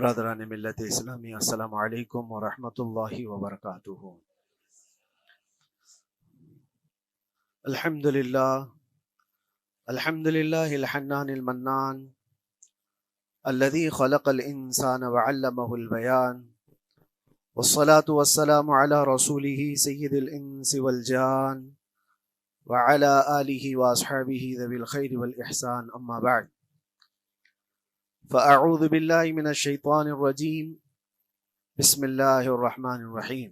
برادران ملت اسلامی، السلام علیکم ورحمۃ اللہ وبرکاتہ۔ الحمد للہ الحنان المنان الذي خلق الانسان وعلمه البیان، والصلاة والسلام على رسوله سید الانس والجان وعلى آلہ واصحابہ ذوی الخیر والاحسان، اما بعد فأعوذ باللہ من الشیطان الرجیم، بسم اللہ الرحمن الرحیم۔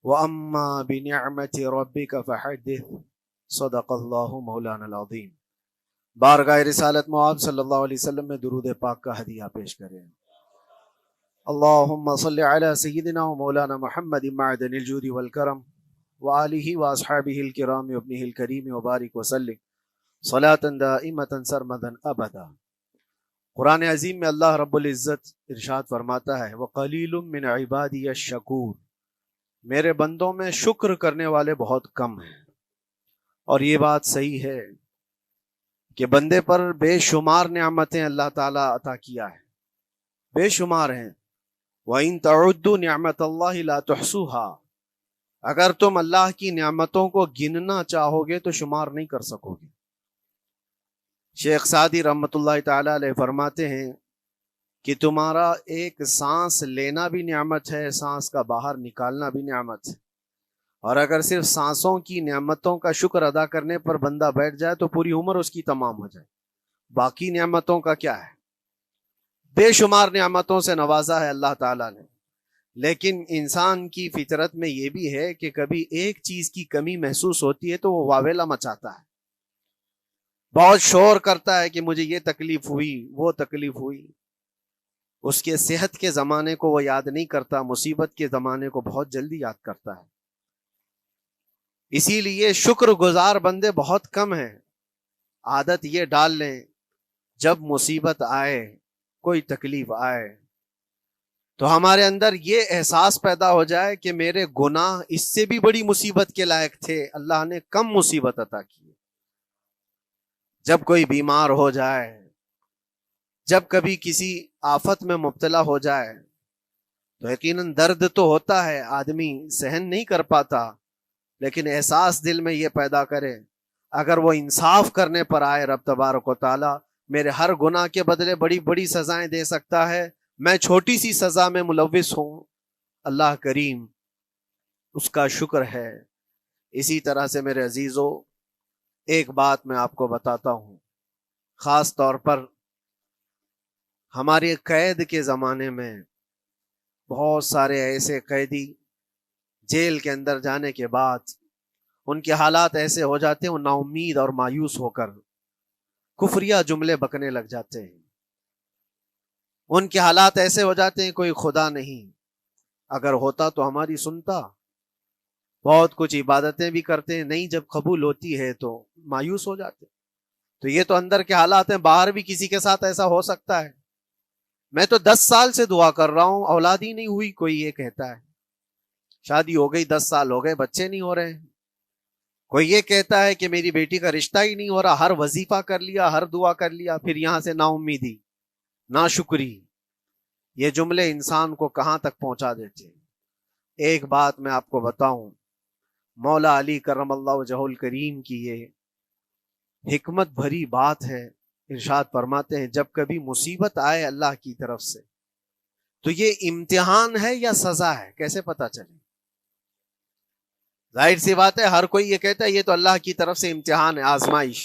وَأَمَّا بِنِعْمَةِ رَبِّكَ فَحَدِّثْ، صدق اللہ مولانا العظیم۔ بارگاہ رسالت مآب صلی اللہ علیہ وسلم میں درود پاک کا ہدیہ پیش کریں۔ اللہم صلی علی سیدنا و مولانا محمد معدن الجود والکرم وآلہ واصحابہ الکرام وابنہ الکریم وبارک وسلم صلاۃ دائمۃ سرمدا ابدا۔ قرآن عظیم میں اللہ رب العزت ارشاد فرماتا ہے، وَقَلِيلٌ مِّنْ عِبَادِيَ الشَّكُورُ، میرے بندوں میں شکر کرنے والے بہت کم ہیں۔ اور یہ بات صحیح ہے کہ بندے پر بے شمار نعمتیں اللہ تعالیٰ عطا کیا ہے، بے شمار ہیں۔ وَإِن تَعُدُّوا نِعْمَتَ اللَّهِ لَا تُحْصُوهَا، اگر تم اللہ کی نعمتوں کو گننا چاہو گے تو شمار نہیں کر سکو گے۔ شیخ سعدی رحمۃ اللہ تعالیٰ علیہ فرماتے ہیں کہ تمہارا ایک سانس لینا بھی نعمت ہے، سانس کا باہر نکالنا بھی نعمت ہے، اور اگر صرف سانسوں کی نعمتوں کا شکر ادا کرنے پر بندہ بیٹھ جائے تو پوری عمر اس کی تمام ہو جائے۔ باقی نعمتوں کا کیا ہے؟ بے شمار نعمتوں سے نوازا ہے اللہ تعالیٰ نے، لیکن انسان کی فطرت میں یہ بھی ہے کہ کبھی ایک چیز کی کمی محسوس ہوتی ہے تو وہ واویلا مچاتا ہے، بہت شور کرتا ہے کہ مجھے یہ تکلیف ہوئی، وہ تکلیف ہوئی۔ اس کے صحت کے زمانے کو وہ یاد نہیں کرتا، مصیبت کے زمانے کو بہت جلدی یاد کرتا ہے۔ اسی لیے شکر گزار بندے بہت کم ہیں۔ عادت یہ ڈال لیں، جب مصیبت آئے، کوئی تکلیف آئے، تو ہمارے اندر یہ احساس پیدا ہو جائے کہ میرے گناہ اس سے بھی بڑی مصیبت کے لائق تھے، اللہ نے کم مصیبت عطا کی۔ جب کوئی بیمار ہو جائے، جب کبھی کسی آفت میں مبتلا ہو جائے تو یقیناً درد تو ہوتا ہے، آدمی سہن نہیں کر پاتا، لیکن احساس دل میں یہ پیدا کرے، اگر وہ انصاف کرنے پر آئے رب تبارک و تعالی میرے ہر گناہ کے بدلے بڑی بڑی سزائیں دے سکتا ہے، میں چھوٹی سی سزا میں ملوث ہوں، اللہ کریم اس کا شکر ہے۔ اسی طرح سے میرے عزیزو، ایک بات میں آپ کو بتاتا ہوں، خاص طور پر ہمارے قید کے زمانے میں بہت سارے ایسے قیدی جیل کے اندر جانے کے بعد ان کے حالات ایسے ہو جاتے ہیں، وہ نا امید اور مایوس ہو کر کفریہ جملے بکنے لگ جاتے ہیں۔ ان کے حالات ایسے ہو جاتے ہیں، کوئی خدا نہیں، اگر ہوتا تو ہماری سنتا۔ بہت کچھ عبادتیں بھی کرتے ہیں، نہیں جب قبول ہوتی ہے تو مایوس ہو جاتے۔ تو یہ تو اندر کے حالات ہیں، باہر بھی کسی کے ساتھ ایسا ہو سکتا ہے۔ میں تو 10 سال سے دعا کر رہا ہوں، اولاد ہی نہیں ہوئی، کوئی یہ کہتا ہے۔ شادی ہو گئی، 10 سال ہو گئے، بچے نہیں ہو رہے ہیں۔ کوئی یہ کہتا ہے کہ میری بیٹی کا رشتہ ہی نہیں ہو رہا، ہر وظیفہ کر لیا، ہر دعا کر لیا، پھر یہاں سے نا امیدی، نا شکری۔ یہ جملے انسان کو کہاں تک پہنچا دیتے ہیں۔ ایک بات میں آپ کو بتاؤں، مولا علی کرم اللہ وجہہ الکریم کی یہ حکمت بھری بات ہے۔ ارشاد فرماتے ہیں، جب کبھی مصیبت آئے اللہ کی طرف سے تو یہ امتحان ہے یا سزا ہے، کیسے پتا چلے؟ ظاہر سی بات ہے، ہر کوئی یہ کہتا ہے یہ تو اللہ کی طرف سے امتحان ہے، آزمائش۔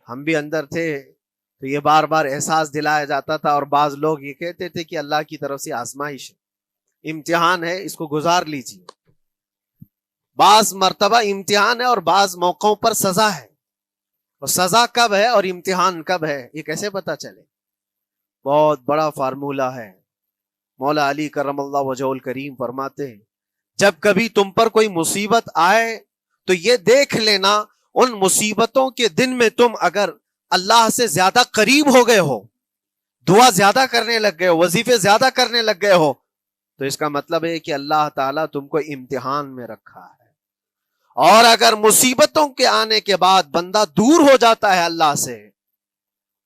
ہم بھی اندر تھے تو یہ بار بار احساس دلایا جاتا تھا، اور بعض لوگ یہ کہتے تھے کہ اللہ کی طرف سے آزمائش ہے، امتحان ہے، اس کو گزار لیجیے۔ بعض مرتبہ امتحان ہے اور بعض موقعوں پر سزا ہے، اور سزا کب ہے اور امتحان کب ہے یہ کیسے پتا چلے؟ بہت بڑا فارمولہ ہے۔ مولا علی کرم اللہ وجہہ الکریم فرماتے ہیں، جب کبھی تم پر کوئی مصیبت آئے تو یہ دیکھ لینا ان مصیبتوں کے دن میں تم اگر اللہ سے زیادہ قریب ہو گئے ہو، دعا زیادہ کرنے لگ گئے ہو، وظیفے زیادہ کرنے لگ گئے ہو، تو اس کا مطلب ہے کہ اللہ تعالیٰ تم کو امتحان میں رکھا ہے۔ اور اگر مصیبتوں کے آنے کے بعد بندہ دور ہو جاتا ہے اللہ سے،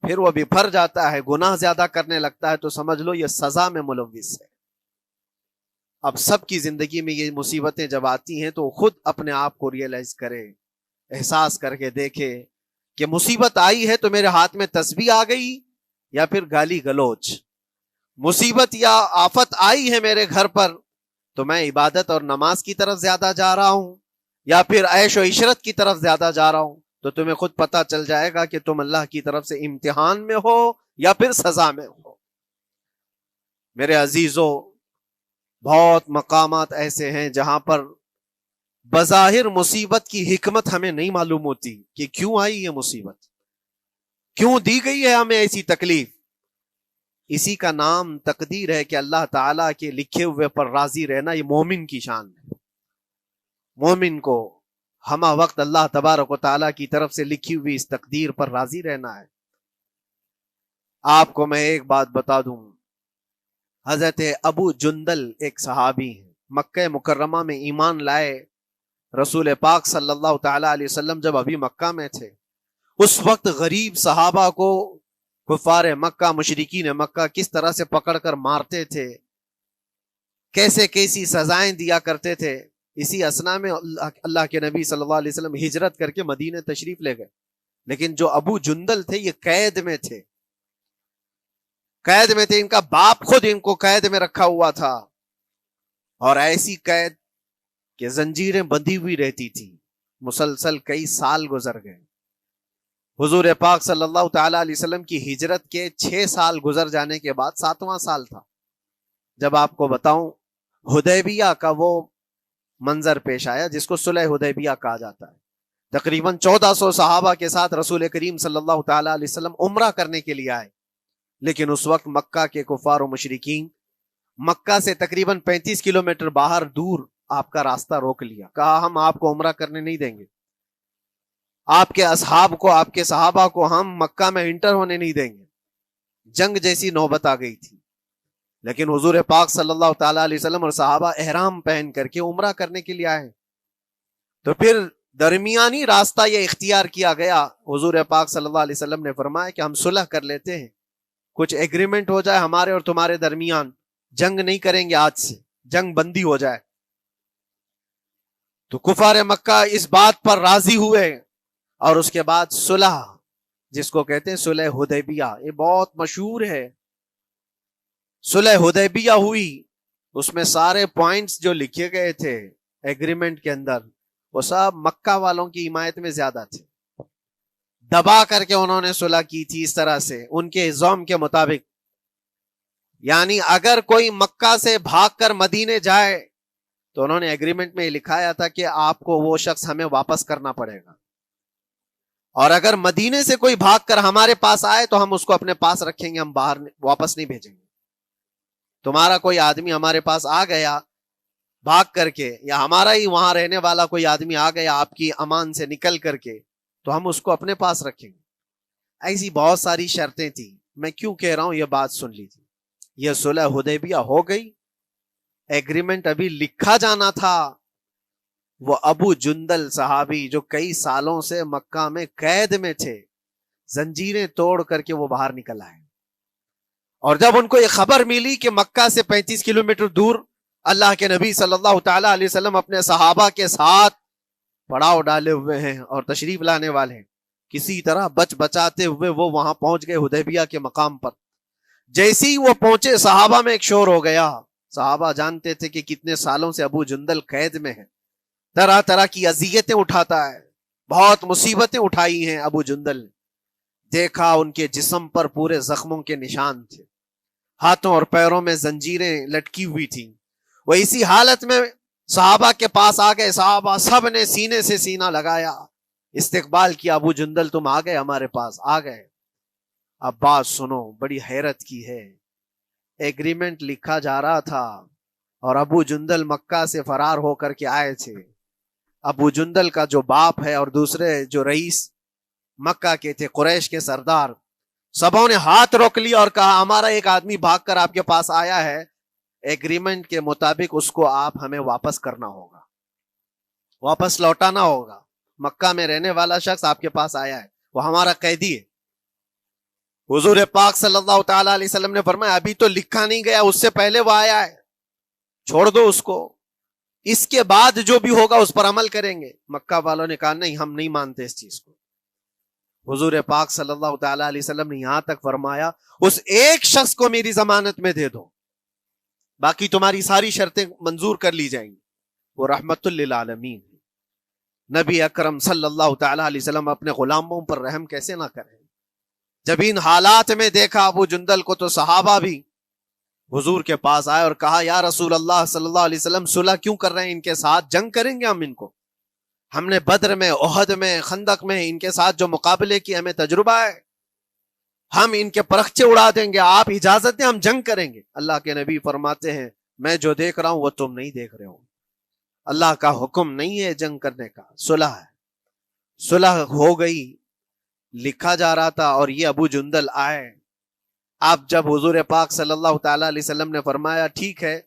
پھر وہ بپھر جاتا ہے، گناہ زیادہ کرنے لگتا ہے، تو سمجھ لو یہ سزا میں ملوث ہے۔ اب سب کی زندگی میں یہ مصیبتیں جب آتی ہیں تو خود اپنے آپ کو ریئلائز کرے، احساس کر کے دیکھے کہ مصیبت آئی ہے تو میرے ہاتھ میں تسبیح آ گئی یا پھر گالی گلوچ، مصیبت یا آفت آئی ہے میرے گھر پر تو میں عبادت اور نماز کی طرف زیادہ جا رہا ہوں یا پھر عیش و عشرت کی طرف زیادہ جا رہا ہوں، تو تمہیں خود پتہ چل جائے گا کہ تم اللہ کی طرف سے امتحان میں ہو یا پھر سزا میں ہو۔ میرے عزیزو، بہت مقامات ایسے ہیں جہاں پر بظاہر مصیبت کی حکمت ہمیں نہیں معلوم ہوتی کہ کیوں آئی یہ مصیبت، کیوں دی گئی ہے ہمیں ایسی تکلیف۔ اسی کا نام تقدیر ہے کہ اللہ تعالیٰ کے لکھے ہوئے پر راضی رہنا یہ مومن کی شان ہے۔ مومن کو ہمہ وقت اللہ تبارک و تعالیٰ کی طرف سے لکھی ہوئی اس تقدیر پر راضی رہنا ہے۔ آپ کو میں ایک بات بتا دوں، حضرت ابو جندل ایک صحابی ہیں، مکہ مکرمہ میں ایمان لائے، رسول پاک صلی اللہ تعالی علیہ وسلم جب ابھی مکہ میں تھے، اس وقت غریب صحابہ کو کفار مکہ، مشرکین مکہ کس طرح سے پکڑ کر مارتے تھے، کیسے کیسی سزائیں دیا کرتے تھے۔ اسی اسنا میں اللہ کے نبی صلی اللہ علیہ وسلم ہجرت کر کے مدینہ تشریف لے گئے، لیکن جو ابو جندل تھے یہ قید میں تھے، قید میں تھے، ان کا باپ خود ان کو قید میں رکھا ہوا تھا، اور ایسی قید کہ زنجیریں بندھی ہوئی رہتی تھی، مسلسل کئی سال گزر گئے۔ حضور پاک صلی اللہ تعالی علیہ وسلم کی ہجرت کے 6 سال گزر جانے کے بعد 7واں سال تھا جب آپ کو بتاؤں حدیبیہ کا وہ منظر پیش آیا جس کو صلح حدیبیہ کہا جاتا ہے۔ تقریباً 1400 صحابہ کے ساتھ رسول کریم صلی اللہ تعالی علیہ وسلم عمرہ کرنے کے لیے آئے، لیکن اس وقت مکہ کے کفار و مشرکین مکہ سے تقریباً 35 کلومیٹر باہر دور آپ کا راستہ روک لیا، کہا ہم آپ کو عمرہ کرنے نہیں دیں گے، آپ کے اصحاب کو، آپ کے صحابہ کو ہم مکہ میں انٹر ہونے نہیں دیں گے۔ جنگ جیسی نوبت آ گئی تھی، لیکن حضور پاک صلی اللہ تعالی علیہ وسلم اور صحابہ احرام پہن کر کے عمرہ کرنے کے لیے آئے، تو پھر درمیانی راستہ یہ اختیار کیا گیا۔ حضور پاک صلی اللہ علیہ وسلم نے فرمایا کہ ہم صلح کر لیتے ہیں، کچھ ایگریمنٹ ہو جائے ہمارے اور تمہارے درمیان، جنگ نہیں کریں گے، آج سے جنگ بندی ہو جائے۔ تو کفار مکہ اس بات پر راضی ہوئے، اور اس کے بعد صلح، جس کو کہتے ہیں صلح حدیبیہ، یہ بہت مشہور ہے۔ صلح حدیبیہ ہوئی، اس میں سارے پوائنٹس جو لکھے گئے تھے ایگریمنٹ کے اندر وہ سب مکہ والوں کی حمایت میں زیادہ تھے، دبا کر کے انہوں نے صلح کی تھی اس طرح سے ان کے نظام کے مطابق، یعنی اگر کوئی مکہ سے بھاگ کر مدینے جائے تو انہوں نے ایگریمنٹ میں لکھایا تھا کہ آپ کو وہ شخص ہمیں واپس کرنا پڑے گا، اور اگر مدینے سے کوئی بھاگ کر ہمارے پاس آئے تو ہم اس کو اپنے پاس رکھیں گے، ہم باہر واپس نہیں بھیجیں گے۔ تمہارا کوئی آدمی ہمارے پاس آ گیا بھاگ کر کے، یا ہمارا ہی وہاں رہنے والا کوئی آدمی آ گیا آپ کی امان سے نکل کر کے، تو ہم اس کو اپنے پاس رکھیں گے۔ ایسی بہت ساری شرطیں تھیں۔ میں کیوں کہہ رہا ہوں یہ بات سن لیجیے، یہ صلح حدیبیہ ہو گئی، ایگریمنٹ ابھی لکھا جانا تھا۔ وہ ابو جندل صحابی جو کئی سالوں سے مکہ میں قید میں تھے، زنجیریں توڑ کر کے وہ باہر نکل آئے، اور جب ان کو یہ خبر ملی کہ مکہ سے 35 کلومیٹر دور اللہ کے نبی صلی اللہ تعالی علیہ وسلم اپنے صحابہ کے ساتھ پڑاؤ ڈالے ہوئے ہیں اور تشریف لانے والے ہیں، کسی طرح بچ بچاتے ہوئے وہ وہاں پہنچ گئے حدیبیہ کے مقام پر۔ جیسے ہی وہ پہنچے صحابہ میں ایک شور ہو گیا، صحابہ جانتے تھے کہ کتنے سالوں سے ابو جندل قید میں ہے، طرح طرح کی اذیتیں اٹھاتا ہے، بہت مصیبتیں اٹھائی ہیں ابو جندل نے۔ دیکھا ان کے جسم پر پورے زخموں کے نشان تھے، ہاتھوں اور پیروں میں زنجیریں لٹکی ہوئی تھیں۔ وہ اسی حالت میں صحابہ کے پاس آ گئے، صحابہ سب نے سینے سے سینہ لگایا، استقبال کیا، ابو جندل تم آ گئے ہمارے پاس، آ گئے۔ اب بات سنو، بڑی حیرت کی ہے، ایگریمنٹ لکھا جا رہا تھا اور ابو جندل مکہ سے فرار ہو کر کے آئے تھے۔ ابو جندل کا جو باپ ہے اور دوسرے جو رئیس مکہ کے تھے، قریش کے سردار، سبوں نے ہاتھ روک لیا اور کہا ہمارا ایک آدمی بھاگ کر آپ کے پاس آیا ہے، ایگریمنٹ کے مطابق اس کو آپ ہمیں واپس کرنا ہوگا، واپس لوٹانا ہوگا۔ مکہ میں رہنے والا شخص آپ کے پاس آیا ہے، وہ ہمارا قیدی ہے۔ حضور پاک صلی اللہ تعالی علیہ وسلم نے فرمایا ابھی تو لکھا نہیں گیا، اس سے پہلے وہ آیا ہے، چھوڑ دو اس کو، اس کے بعد جو بھی ہوگا اس پر عمل کریں گے۔ مکہ والوں نے کہا نہیں، ہم نہیں مانتے اس چیز کو۔ حضور پاک صلی اللہ تعالی علیہ وسلم نے یہاں تک فرمایا اس ایک شخص کو میری ضمانت میں دے دو، باقی تمہاری ساری شرطیں منظور کر لی جائیں گی۔ وہ رحمت للعالمین، نبی اکرم صلی اللہ تعالی علیہ وسلم اپنے غلاموں پر رحم کیسے نہ کریں؟ جب ان حالات میں دیکھا ابو جندل کو تو صحابہ بھی حضور کے پاس آئے اور کہا یا رسول اللہ صلی اللہ علیہ وسلم صلح کیوں کر رہے ہیں ان کے ساتھ؟ جنگ کریں گے ہم ان کو، ہم نے بدر میں، احد میں، خندق میں ان کے ساتھ جو مقابلے کی ہمیں تجربہ ہے، ہم ان کے پرخچے اڑا دیں گے، آپ اجازت دیں ہم جنگ کریں گے۔ اللہ کے نبی فرماتے ہیں میں جو دیکھ رہا ہوں وہ تم نہیں دیکھ رہے ہو، اللہ کا حکم نہیں ہے جنگ کرنے کا، صلح ہے۔ صلح ہو گئی، لکھا جا رہا تھا، اور یہ ابو جندل آئے۔ اب جب حضور پاک صلی اللہ تعالی علیہ وسلم نے فرمایا ٹھیک ہے،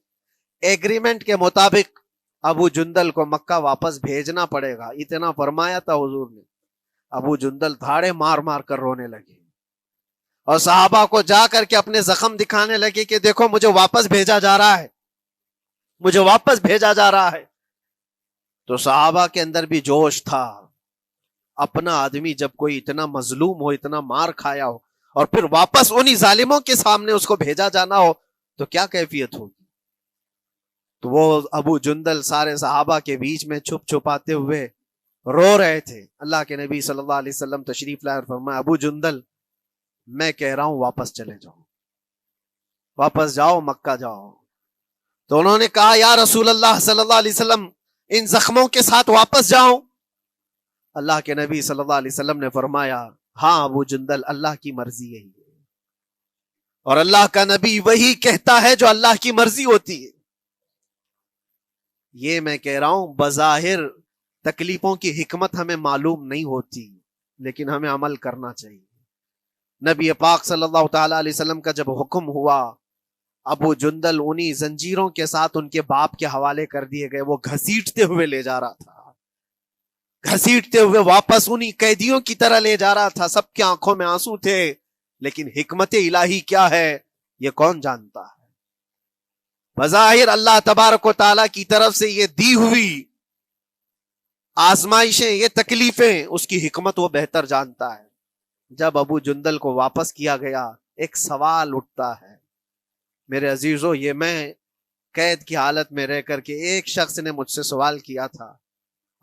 ایگریمنٹ کے مطابق ابو جندل کو مکہ واپس بھیجنا پڑے گا، اتنا فرمایا تھا حضور نے، ابو جندل دھاڑے مار مار کر رونے لگے اور صحابہ کو جا کر کے اپنے زخم دکھانے لگے کہ دیکھو مجھے واپس بھیجا جا رہا ہے، مجھے واپس بھیجا جا رہا ہے۔ تو صحابہ کے اندر بھی جوش تھا، اپنا آدمی جب کوئی اتنا مظلوم ہو، اتنا مار کھایا ہو، اور پھر واپس انہی ظالموں کے سامنے اس کو بھیجا جانا ہو تو کیا کیفیت ہوگی۔ تو وہ ابو جندل سارے صحابہ کے بیچ میں چھپ چھپاتے ہوئے رو رہے تھے۔ اللہ کے نبی صلی اللہ علیہ وسلم تشریف لائے اور فرمایا ابو جندل میں کہہ رہا ہوں واپس چلے جاؤ، واپس جاؤ، مکہ جاؤ۔ تو انہوں نے کہا یا رسول اللہ صلی اللہ علیہ وسلم ان زخموں کے ساتھ واپس جاؤ؟ اللہ کے نبی صلی اللہ علیہ وسلم نے فرمایا ہاں ابو جندل، اللہ کی مرضی یہی ہے، اور اللہ کا نبی وہی کہتا ہے جو اللہ کی مرضی ہوتی ہے۔ یہ میں کہہ رہا ہوں بظاہر تکلیفوں کی حکمت ہمیں معلوم نہیں ہوتی، لیکن ہمیں عمل کرنا چاہیے۔ نبی پاک صلی اللہ تعالی علیہ وسلم کا جب حکم ہوا، ابو جندل انہی زنجیروں کے ساتھ ان کے باپ کے حوالے کر دیے گئے، وہ گھسیٹتے ہوئے لے جا رہا تھا، گھسیٹتے ہوئے واپس انہی قیدیوں کی طرح لے جا رہا تھا۔ سب کی آنکھوں میں آنسو تھے، لیکن حکمت الہی کیا ہے یہ کون جانتا ہے؟ بظاہر اللہ تبارک و تعالیٰ کی طرف سے یہ دی ہوئی آزمائشیں، یہ تکلیفیں، اس کی حکمت وہ بہتر جانتا ہے۔ جب ابو جندل کو واپس کیا گیا، ایک سوال اٹھتا ہے میرے عزیزو، یہ میں قید کی حالت میں رہ کر کے ایک شخص نے مجھ سے سوال کیا تھا،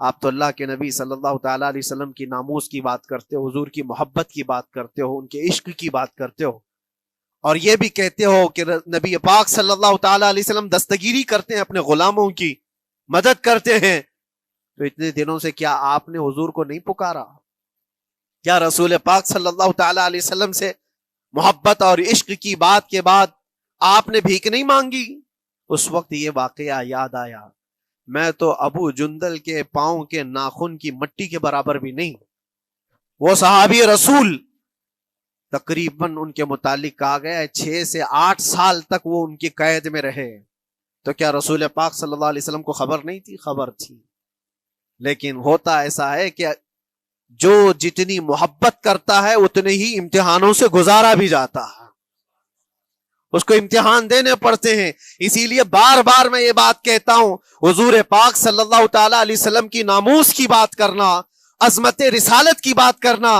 آپ تو اللہ کے نبی صلی اللہ تعالی علیہ وسلم کی ناموس کی بات کرتے ہو، حضور کی محبت کی بات کرتے ہو، ان کے عشق کی بات کرتے ہو، اور یہ بھی کہتے ہو کہ نبی پاک صلی اللہ تعالی علیہ وسلم دستگیری کرتے ہیں، اپنے غلاموں کی مدد کرتے ہیں، تو اتنے دنوں سے کیا آپ نے حضور کو نہیں پکارا؟ کیا رسول پاک صلی اللہ تعالی علیہ وسلم سے محبت اور عشق کی بات کے بعد آپ نے بھیک نہیں مانگی؟ اس وقت یہ واقعہ یاد آیا، میں تو ابو جندل کے پاؤں کے ناخن کی مٹی کے برابر بھی نہیں۔ وہ صحابی رسول تقریباً ان کے متعلق کہا گیا ہے 6 سے 8 سال تک وہ ان کی قید میں رہے، تو کیا رسول پاک صلی اللہ علیہ وسلم کو خبر نہیں تھی؟ خبر تھی، لیکن ہوتا ایسا ہے کہ جو جتنی محبت کرتا ہے اتنے ہی امتحانوں سے گزارا بھی جاتا ہے، اس کو امتحان دینے پڑتے ہیں۔ اسی لیے بار بار میں یہ بات کہتا ہوں، حضور پاک صلی اللہ تعالی علیہ وسلم کی ناموس کی بات کرنا، عظمت رسالت کی بات کرنا،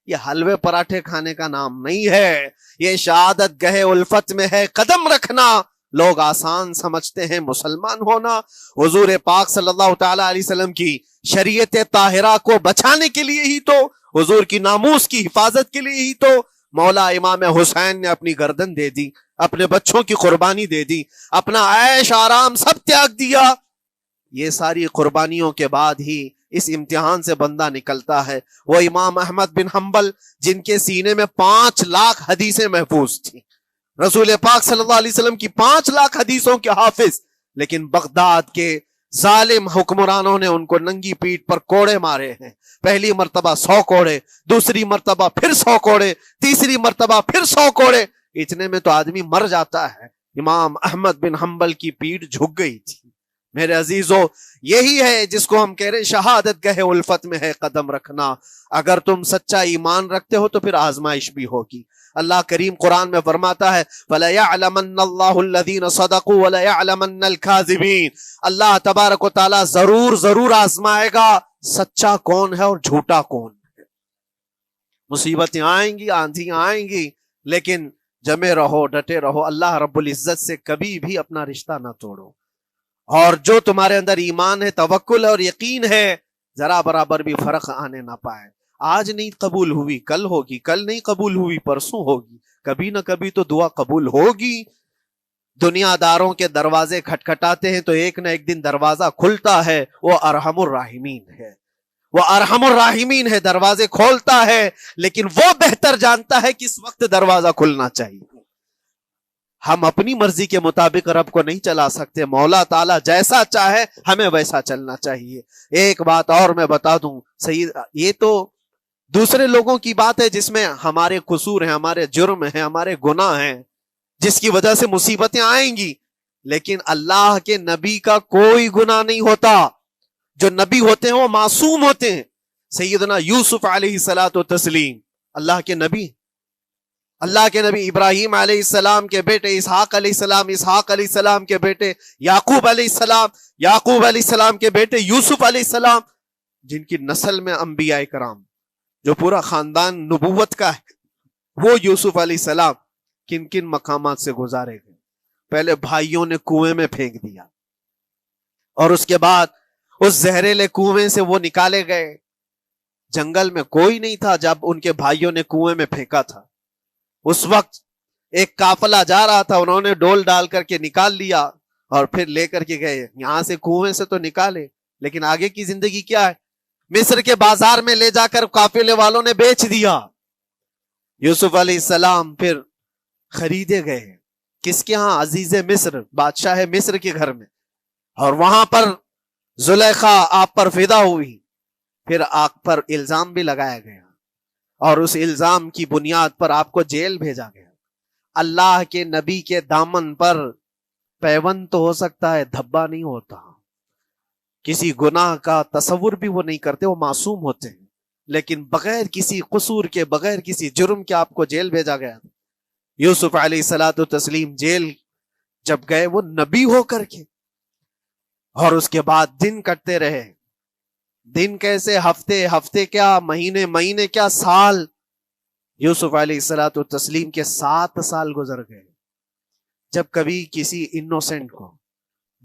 یہ حلوے پراٹھے کھانے کا نام نہیں ہے، یہ شہادت گہے الفت میں ہے قدم رکھنا۔ لوگ آسان سمجھتے ہیں مسلمان ہونا، حضور پاک صلی اللہ تعالی علیہ وسلم کی شریعت طاہرہ کو بچانے کے لیے ہی تو، حضور کی ناموس کی حفاظت کے لیے ہی تو مولا امام حسین نے اپنی گردن دے دی، اپنے بچوں کی قربانی دے دی، اپنا عیش آرام سب تیاگ دیا۔ یہ ساری قربانیوں کے بعد ہی اس امتحان سے بندہ نکلتا ہے۔ وہ امام احمد بن حنبل جن کے سینے میں 5 لاکھ حدیثیں محفوظ تھیں، رسول پاک صلی اللہ علیہ وسلم کی 5 لاکھ حدیثوں کے حافظ، لیکن بغداد کے ظالم حکمرانوں نے ان کو ننگی پیٹھ پر کوڑے مارے ہیں، پہلی مرتبہ 100 کوڑے، دوسری مرتبہ پھر 100 کوڑے، تیسری مرتبہ پھر 100 کوڑے، اتنے میں تو آدمی مر جاتا ہے۔ امام احمد بن حنبل کی پیٹھ جھک گئی تھی۔ میرے عزیزو، یہی ہے جس کو ہم کہہ رہے شہادت گہے الفت میں ہے قدم رکھنا۔ اگر تم سچا ایمان رکھتے ہو تو پھر آزمائش بھی ہوگی، اللہ کریم قرآن میں فرماتا ہے وَلَيَعْلَمَنَّ اللَّهُ الَّذِينَ صَدَقُوا وَلَيَعْلَمَنَّ الْكَاذِبِينَ، اللہ تبارک و تعالیٰ ضرور آزمائے گا سچا کون ہے اور جھوٹا کون ہے۔ مصیبتیں آئیں گی، آندھیاں آئیں گی، لیکن جمے رہو، ڈٹے رہو، اللہ رب العزت سے کبھی بھی اپنا رشتہ نہ توڑو، اور جو تمہارے اندر ایمان ہے، توکل اور یقین ہے، ذرا برابر بھی فرق آنے نہ پائے۔ آج نہیں قبول ہوئی کل ہوگی، کل نہیں قبول ہوئی پرسوں ہوگی، کبھی نہ کبھی تو دعا قبول ہوگی۔ دنیا داروں کے دروازے کھٹکھٹاتے ہیں تو ایک نہ ایک دن دروازہ کھلتا ہے، وہ ارحم الراحمین ہے، وہ ارحم الراحمین ہے، دروازے کھولتا ہے، لیکن وہ بہتر جانتا ہے کس وقت دروازہ کھلنا چاہیے۔ ہم اپنی مرضی کے مطابق رب کو نہیں چلا سکتے، مولا تعالیٰ جیسا چاہے ہمیں ویسا چلنا چاہیے۔ ایک بات اور میں بتا دوں سید، یہ تو دوسرے لوگوں کی بات ہے جس میں ہمارے قصور ہیں، ہمارے جرم ہیں، ہمارے گناہ ہیں، جس کی وجہ سے مصیبتیں آئیں گی، لیکن اللہ کے نبی کا کوئی گناہ نہیں ہوتا۔ جو نبی ہوتے ہیں وہ معصوم ہوتے ہیں۔ سیدنا یوسف علیہ الصلوۃ والتسلیم اللہ کے نبی، اللہ کے نبی ابراہیم علیہ السلام کے بیٹے اسحاق علیہ السلام، اسحاق علیہ السلام کے بیٹے یعقوب علیہ السلام، یعقوب علیہ السلام کے بیٹے یوسف علیہ السلام، جن کی نسل میں انبیاء کرام، جو پورا خاندان نبوت کا ہے، وہ یوسف علیہ السلام کن کن مقامات سے گزارے گئے۔ پہلے بھائیوں نے کنویں میں پھینک دیا، اور اس کے بعد اس زہریلے کنویں سے وہ نکالے گئے۔ جنگل میں کوئی نہیں تھا جب ان کے بھائیوں نے کنویں میں پھینکا تھا، اس وقت ایک قافلہ جا رہا تھا، انہوں نے ڈول ڈال کر کے نکال لیا اور پھر لے کر کے گئے۔ یہاں سے کنویں سے تو نکالے، لیکن آگے کی زندگی کیا ہے؟ مصر کے بازار میں لے جا کر قافلے والوں نے بیچ دیا۔ یوسف علیہ السلام پھر خریدے گئے، کس کے ہاں؟ عزیز مصر، بادشاہ مصر کے گھر میں، اور وہاں پر زلیخا آپ پر فدا ہوئی، پھر آپ پر الزام بھی لگایا گیا، اور اس الزام کی بنیاد پر آپ کو جیل بھیجا گیا۔ اللہ کے نبی کے دامن پر پیوند تو ہو سکتا ہے، دھبا نہیں ہوتا۔ کسی گناہ کا تصور بھی وہ نہیں کرتے، وہ معصوم ہوتے ہیں، لیکن بغیر کسی قصور کے، بغیر کسی جرم کے آپ کو جیل بھیجا گیا۔ یوسف علیہ الصلوۃ والتسلیم جیل جب گئے، وہ نبی ہو کر کے، اور اس کے بعد دن کٹتے رہے۔ دن کیسے؟ ہفتے، ہفتے کیا مہینے، مہینے کیا سال۔ یوسف علیہ الصلوۃ والتسلیم کے 7 سال گزر گئے۔ جب کبھی کسی انوسینٹ کو،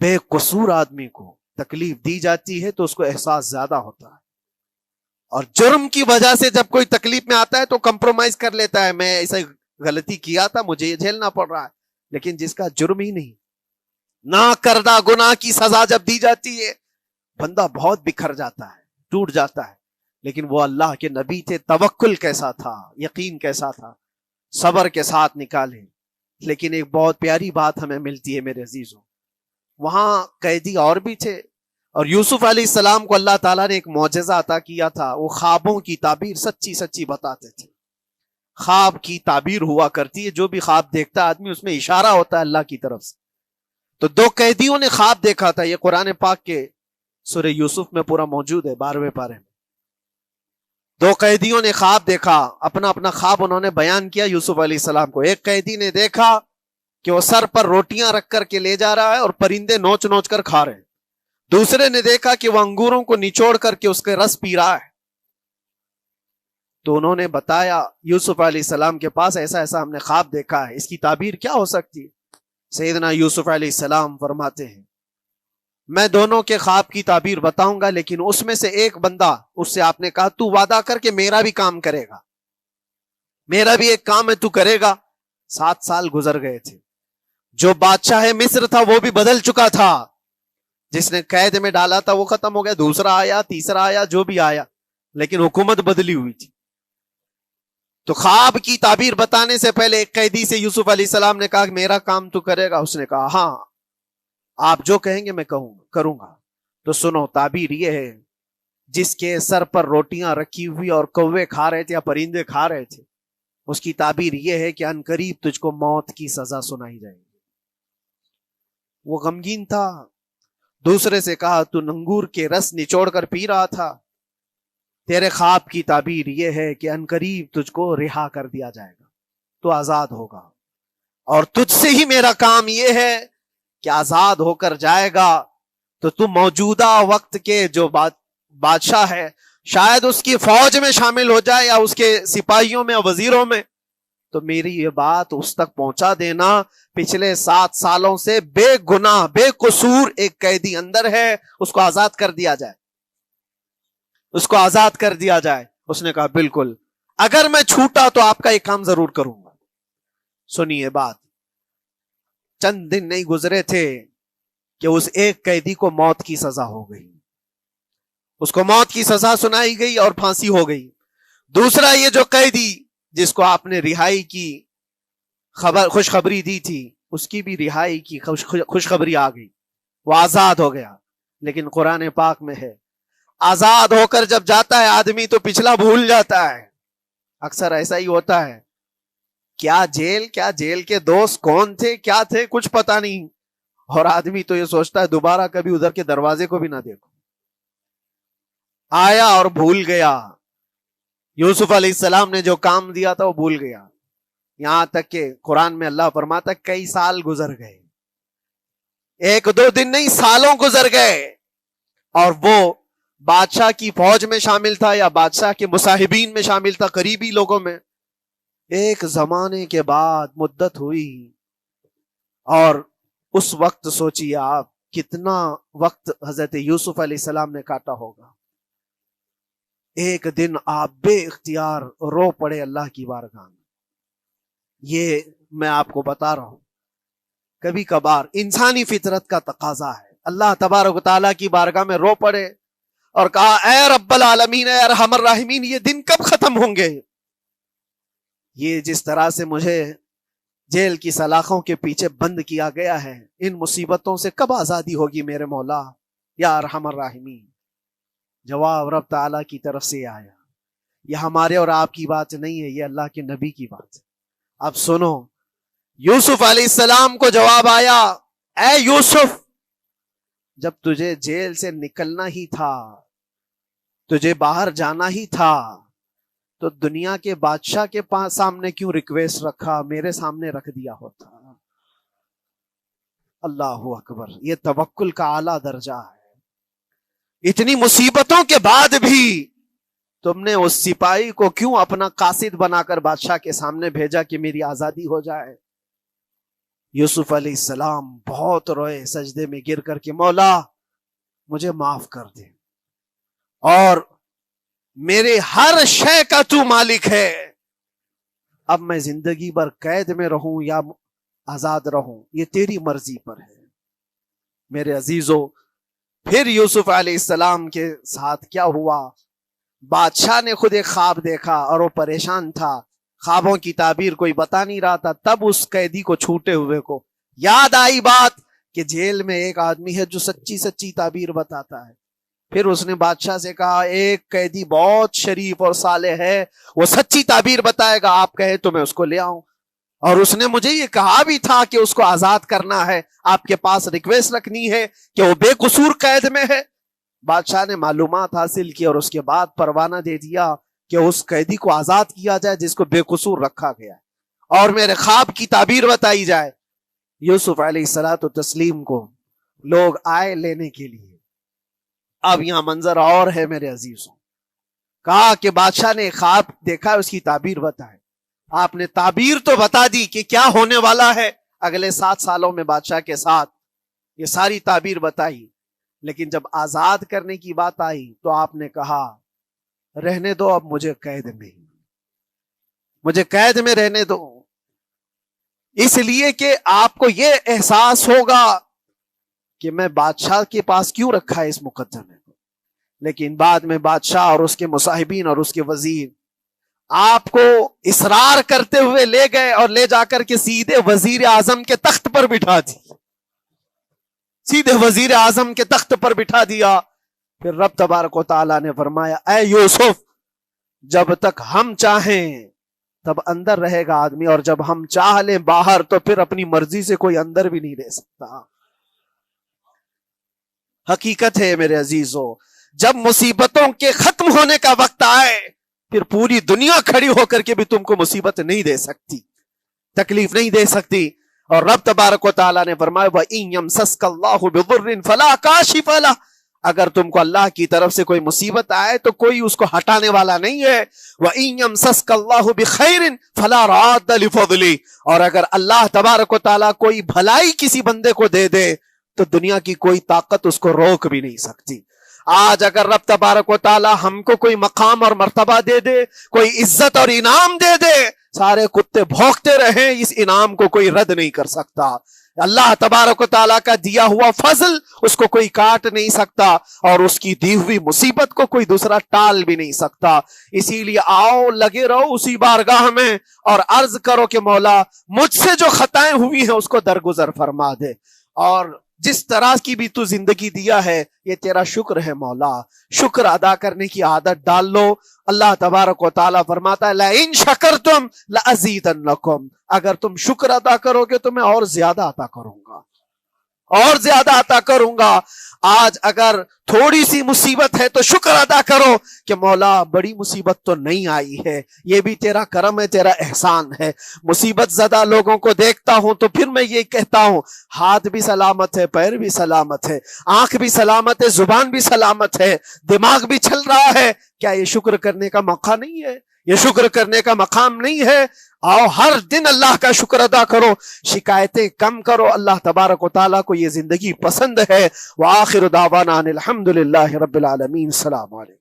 بے قصور آدمی کو تکلیف دی جاتی ہے تو اس کو احساس زیادہ ہوتا ہے، اور جرم کی وجہ سے جب کوئی تکلیف میں آتا ہے تو کمپرومائز کر لیتا ہے، میں ایسا غلطی کیا تھا، مجھے یہ جھیلنا پڑ رہا ہے۔ لیکن جس کا جرم ہی نہیں، نہ کردہ گناہ کی سزا جب دی جاتی ہے، بندہ بہت بکھر جاتا ہے، ٹوٹ جاتا ہے۔ لیکن وہ اللہ کے نبی تھے، توکل کیسا تھا، یقین کیسا تھا، صبر کے ساتھ نکالے۔ لیکن ایک بہت پیاری بات ہمیں ملتی ہے میرے عزیزوں، وہاں قیدی اور بھی تھے، اور یوسف علیہ السلام کو اللہ تعالیٰ نے ایک معجزہ عطا کیا تھا، وہ خوابوں کی تعبیر سچی سچی بتاتے تھے۔ خواب کی تعبیر ہوا کرتی ہے، جو بھی خواب دیکھتا ہے آدمی، اس میں اشارہ ہوتا ہے اللہ کی طرف سے۔ تو 2 قیدیوں نے خواب دیکھا تھا، یہ قرآن پاک کے سورہ یوسف میں پورا موجود ہے، 12ویں پارے میں۔ 2 قیدیوں نے خواب دیکھا، اپنا اپنا خواب انہوں نے بیان کیا یوسف علیہ السلام کو۔ ایک قیدی نے دیکھا کہ وہ سر پر روٹیاں رکھ کر کے لے جا رہا ہے اور پرندے نوچ نوچ کر کھا رہے ہیں۔ دوسرے نے دیکھا کہ وہ انگوروں کو نچوڑ کر کے اس کے رس پی رہا ہے۔ تو انہوں نے بتایا یوسف علیہ السلام کے پاس، ایسا ایسا ہم نے خواب دیکھا ہے، اس کی تعبیر کیا ہو سکتی ہے؟ سیدنا یوسف علیہ السلام فرماتے ہیں، میں دونوں کے خواب کی تعبیر بتاؤں گا، لیکن اس میں سے ایک بندہ، اس سے آپ نے کہا تو وعدہ کر کے میرا بھی کام کرے گا، میرا بھی ایک کام ہے تو کرے گا۔ 7 سال گزر گئے تھے، جو بادشاہ مصر تھا وہ بھی بدل چکا تھا، جس نے قید میں ڈالا تھا وہ ختم ہو گیا، دوسرا آیا، تیسرا آیا، جو بھی آیا، لیکن حکومت بدلی ہوئی تھی۔ تو خواب کی تعبیر بتانے سے پہلے ایک قیدی سے یوسف علیہ السلام نے کہا کہ میرا کام تو کرے گا؟ اس نے کہا ہاں، آپ جو کہیں گے میں کروں گا۔ تو سنو، تعبیر یہ ہے، جس کے سر پر روٹیاں رکھی ہوئی اور کوے کھا رہے تھے یا پرندے کھا رہے تھے، اس کی تعبیر یہ ہے کہ عنقریب تجھ کو موت کی سزا سنائی جائے گی۔ وہ غمگین تھا۔ دوسرے سے کہا تو انگور کے رس نچوڑ کر پی رہا تھا، تیرے خواب کی تعبیر یہ ہے کہ عنقریب تجھ کو رہا کر دیا جائے گا۔ تو آزاد ہوگا، اور تجھ سے ہی میرا کام یہ ہے کہ آزاد ہو کر جائے گا تو تو موجودہ وقت کے جو بادشاہ ہے شاید اس کی فوج میں شامل ہو جائے یا اس کے سپاہیوں میں وزیروں میں، تو میری یہ بات اس تک پہنچا دینا پچھلے 7 سالوں سے بے گناہ بے قصور ایک قیدی اندر ہے، اس کو آزاد کر دیا جائے، اس کو آزاد کر دیا جائے۔ اس نے کہا بالکل، اگر میں چھوٹا تو آپ کا ایک کام ضرور کروں گا۔ سنیے بات، چند دن نہیں گزرے تھے کہ اس ایک قیدی کو موت کی سزا ہو گئی، اس کو موت کی سزا سنائی گئی اور پھانسی ہو گئی۔ دوسرا یہ جو قیدی جس کو آپ نے رہائی کی خوشخبری دی تھی، اس کی بھی رہائی کی خوشخبری آ گئی، وہ آزاد ہو گیا۔ لیکن قرآن پاک میں ہے آزاد ہو کر جب جاتا ہے آدمی تو پچھلا بھول جاتا ہے، اکثر ایسا ہی ہوتا ہے۔ کیا جیل کے دوست کون تھے کیا تھے کچھ پتا نہیں، اور آدمی تو یہ سوچتا ہے دوبارہ کبھی ادھر کے دروازے کو بھی نہ دیکھو، آیا اور بھول گیا۔ یوسف علیہ السلام نے جو کام دیا تھا وہ بھول گیا، یہاں تک کہ قرآن میں اللہ فرماتا کئی سال گزر گئے، 1-2 دن نہیں سالوں گزر گئے، اور وہ بادشاہ کی فوج میں شامل تھا یا بادشاہ کے مصاحبین میں شامل تھا، قریبی لوگوں میں۔ ایک زمانے کے بعد مدت ہوئی، اور اس وقت سوچیے آپ کتنا وقت حضرت یوسف علیہ السلام نے کاٹا ہوگا۔ ایک دن آپ بے اختیار رو پڑے اللہ کی بارگاہ میں۔ یہ میں آپ کو بتا رہا ہوں، کبھی کبھار انسانی فطرت کا تقاضا ہے، اللہ تبارک و تعالیٰ کی بارگاہ میں رو پڑے اور کہا اے رب العالمین اے ارحم الراحمین، یہ دن کب ختم ہوں گے؟ یہ جس طرح سے مجھے جیل کی سلاخوں کے پیچھے بند کیا گیا ہے، ان مصیبتوں سے کب آزادی ہوگی میرے مولا یا ارحم الراحمین؟ جواب رب تعالیٰ کی طرف سے آیا، یہ ہمارے اور آپ کی بات نہیں ہے، یہ اللہ کے نبی کی بات ہے۔ اب سنو، یوسف علیہ السلام کو جواب آیا، اے یوسف، جب تجھے جیل سے نکلنا ہی تھا، تجھے باہر جانا ہی تھا، تو دنیا کے بادشاہ کے سامنے کیوں ریکویسٹ رکھا، میرے سامنے رکھ دیا ہوتا۔ اللہ اکبر، یہ توکل کا اعلیٰ درجہ ہے۔ اتنی مصیبتوں کے بعد بھی تم نے اس سپاہی کو کیوں اپنا قاصد بنا کر بادشاہ کے سامنے بھیجا کہ میری آزادی ہو جائے؟ یوسف علیہ السلام بہت روئے، سجدے میں گر کر کے مولا مجھے معاف کر دے، اور میرے ہر شے کا تو مالک ہے، اب میں زندگی بھر قید میں رہوں یا آزاد رہوں یہ تیری مرضی پر ہے۔ میرے عزیزو، پھر یوسف علیہ السلام کے ساتھ کیا ہوا؟ بادشاہ نے خود ایک خواب دیکھا اور وہ پریشان تھا، خوابوں کی تعبیر کوئی بتا نہیں رہا تھا۔ تب اس قیدی کو چھوٹے ہوئے کو یاد آئی بات کہ جیل میں ایک آدمی ہے جو سچی سچی تعبیر بتاتا ہے۔ پھر اس نے بادشاہ سے کہا ایک قیدی بہت شریف اور صالح ہے، وہ سچی تعبیر بتائے گا، آپ کہیں تو میں اس کو لے آؤں۔ اور اس نے مجھے یہ کہا بھی تھا کہ اس کو آزاد کرنا ہے، آپ کے پاس ریکویسٹ رکھنی ہے کہ وہ بے قصور قید میں ہے۔ بادشاہ نے معلومات حاصل کی اور اس کے بعد پروانہ دے دیا کہ اس قیدی کو آزاد کیا جائے جس کو بے قصور رکھا گیا ہے، اور میرے خواب کی تعبیر بتائی جائے۔ یوسف علیہ الصلوۃ والتسلیم کو لوگ آئے لینے کے لیے۔ اب یہاں منظر اور ہے میرے عزیزوں، کہا کہ بادشاہ نے خواب دیکھا، اس کی تعبیر بتائے۔ آپ نے تعبیر تو بتا دی کہ کیا ہونے والا ہے اگلے 7 سالوں میں بادشاہ کے ساتھ، یہ ساری تعبیر بتائی، لیکن جب آزاد کرنے کی بات آئی تو آپ نے کہا رہنے دو، اب مجھے قید میں رہنے دو، اس لیے کہ آپ کو یہ احساس ہوگا کہ میں بادشاہ کے پاس کیوں رکھا ہے اس مقدمے کو۔ لیکن بعد میں بادشاہ اور اس کے مصاحبین اور اس کے وزیر آپ کو اصرار کرتے ہوئے لے گئے اور لے جا کر کے سیدھے وزیر اعظم کے تخت پر بٹھا دی، سیدھے وزیر اعظم کے تخت پر بٹھا دیا۔ پھر رب تبارک و تعالیٰ نے فرمایا اے یوسف، جب تک ہم چاہیں تب اندر رہے گا آدمی، اور جب ہم چاہ لیں باہر تو پھر اپنی مرضی سے کوئی اندر بھی نہیں رہ سکتا۔ حقیقت ہے میرے عزیزو، جب مصیبتوں کے ختم ہونے کا وقت آئے پھر پوری دنیا کھڑی ہو کر کے بھی تم کو مصیبت نہیں دے سکتی۔ تکلیف نہیں دے سکتی. اور رب تبارک و تعالیٰ نے فرمایا وَإِن يَمْسَسْكَ اللَّهُ بِضُرٍّ فَلَا كَاشِفَ لَهُ، اگر تم کو اللہ کی طرف سے کوئی مصیبت آئے تو کوئی اس کو ہٹانے والا نہیں ہے. وَإِن يَمْسَسْكَ اللَّهُ بِخَيْرٍ فَلَا رَادَّ لِفَضْلِهِ، اور اگر اللہ تبارک و تعالیٰ کوئی بھلائی کسی بندے کو دے دے تو دنیا کی کوئی طاقت اس کو روک بھی نہیں سکتی. آج اگر رب تبارک و تعالیٰ ہم کو کوئی مقام اور مرتبہ دے دے، کوئی عزت اور انعام دے دے، سارے کتے بھونکتے رہیں، اس انعام کو کوئی رد نہیں کر سکتا. اللہ تبارک و تعالیٰ کا دیا ہوا فضل اس کو کوئی کاٹ نہیں سکتا، اور اس کی دی ہوئی مصیبت کو کوئی دوسرا ٹال بھی نہیں سکتا. اسی لیے آؤ لگے رہو اسی بارگاہ میں اور عرض کرو کہ مولا مجھ سے جو خطائیں ہوئی ہیں اس کو درگزر فرما دے، اور جس طرح کی بھی تو زندگی دیا ہے یہ تیرا شکر ہے مولا. شکر ادا کرنے کی عادت ڈال لو. اللہ تبارک و تعالیٰ فرماتا ہے لَإِن شَكَرْتُمْ لَأَزِيدَنَّكُمْ، اگر تم شکر ادا کرو گے تو میں اور زیادہ عطا کروں گا، اور زیادہ عطا کروں گا. آج اگر تھوڑی سی مصیبت ہے تو شکر ادا کرو کہ مولا بڑی مصیبت تو نہیں آئی ہے، یہ بھی تیرا کرم ہے، تیرا احسان ہے. مصیبت زدہ لوگوں کو دیکھتا ہوں تو پھر میں یہ کہتا ہوں ہاتھ بھی سلامت ہے، پیر بھی سلامت ہے، آنکھ بھی سلامت ہے، زبان بھی سلامت ہے، دماغ بھی چل رہا ہے. کیا یہ شکر کرنے کا موقع نہیں ہے؟ یہ شکر کرنے کا مقام نہیں ہے؟ آؤ ہر دن اللہ کا شکر ادا کرو، شکایتیں کم کرو. اللہ تبارک و تعالیٰ کو یہ زندگی پسند ہے. وآخر دعوانا ان الحمد للہ رب العالمین. السلام علیکم.